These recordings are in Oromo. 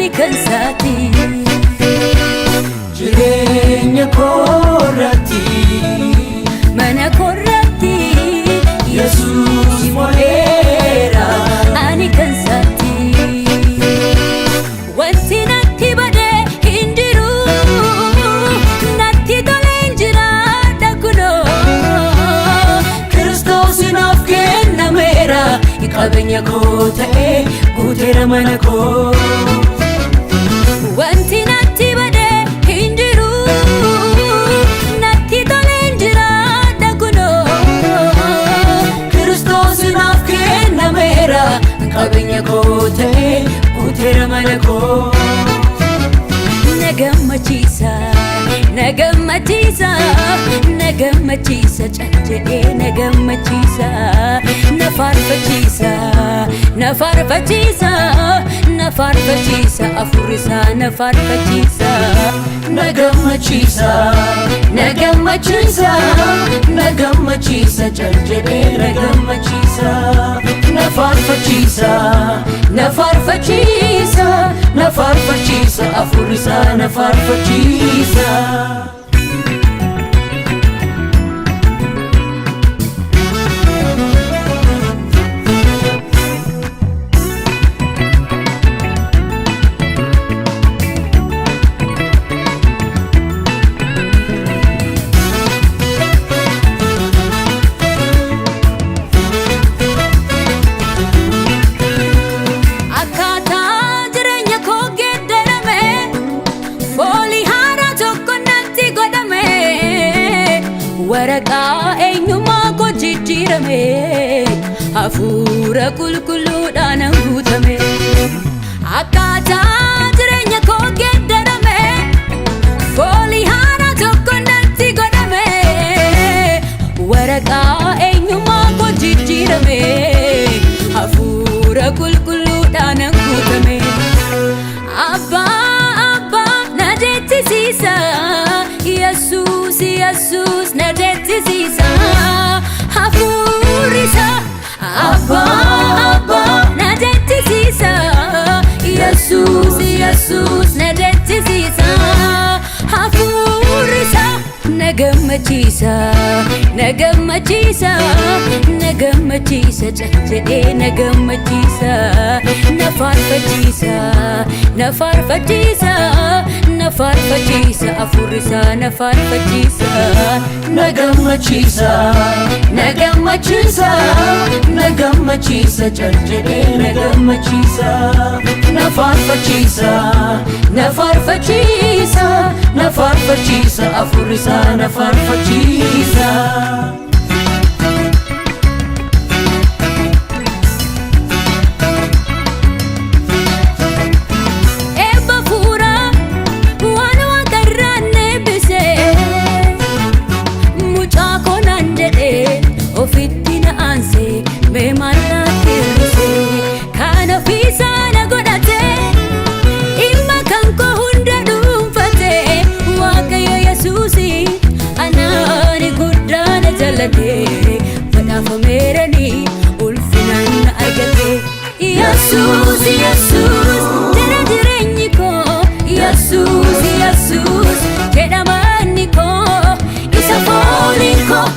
ani kansati jireenya korratti mana korratti Yesus mo'eera ani kansati wanti natti bade hinjiru natti tole hinjira dakuno Kiristoos naaf kennameera qabeenya koo ta'ee guuteera mana koo wanti natti bade hinjiru natti tole hinjira dakuno Kiristoos naaf kennameera qabeenya koo ta'ee guuteera mana koo nagammachiisa nagammachiisa nagammachiisa cajjee nagammachiisa nafaarfachiisa nafaarfachiisa nafaarfachiisa afurisa nafaarfachiisa nagammachiisa nagammachiisa nagammachiisa cajjee nagammachiisa nafaarfachiisa nafaarfachiisa nafaarfachiisa afurisa nafaarfachiisa waraqaa eenyummaa koo jijjiirame hafuura qulqulluudhaan guutame akkaataa jireenya koo geeddarame foolii haaraa tokko natti godhame waraqaa eenyummaa koo jijjiirame hafuura qulqulluudhaan guutame abbaa na jechisiisa Yesus Yesus na jechisiisa hafuurisa abba na jechisiisa Yesus Yesus na jechisiisa hafuurisa nagammachiisa nagammachiisa nagammachiisa cajjee nagammachiisa nafaarfachiisa nafaarfachiisa nafaarfachiisa afurisa nafaarfachiisa nagammachiisa nagammachiisa nagammachiisa cajjee nagammachiisa nafaarfachiisa nafaarfachiisa nafaarfachiisa afurisa nafaarfachiisa Fadhaafameerani ulfinaan argate Yesus Yesus jira jireenyi koo Yesus Yesus jedhamanni koo isa fooliin koo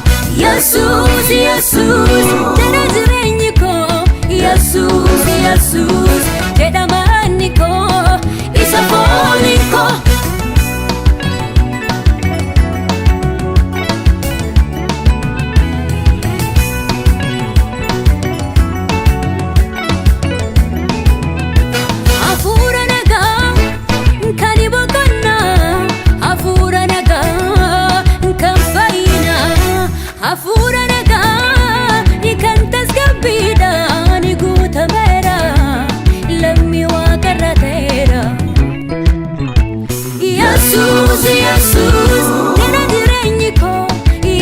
Yesus Yesus jira jireenyi koo Yesus Yesus jedhamanni koo isa fooliin koo hafuura nagaa ni kan tasgabbiidhaan ni guutameera lammii waaqarra ta'eera Yesus Yesus jira jireenyi koo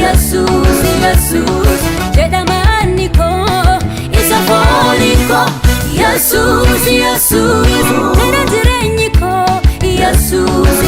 Yesus Yesus jedhamanni koo isa fooliin koo Yesus Yesus jira jireenyi koo Yesus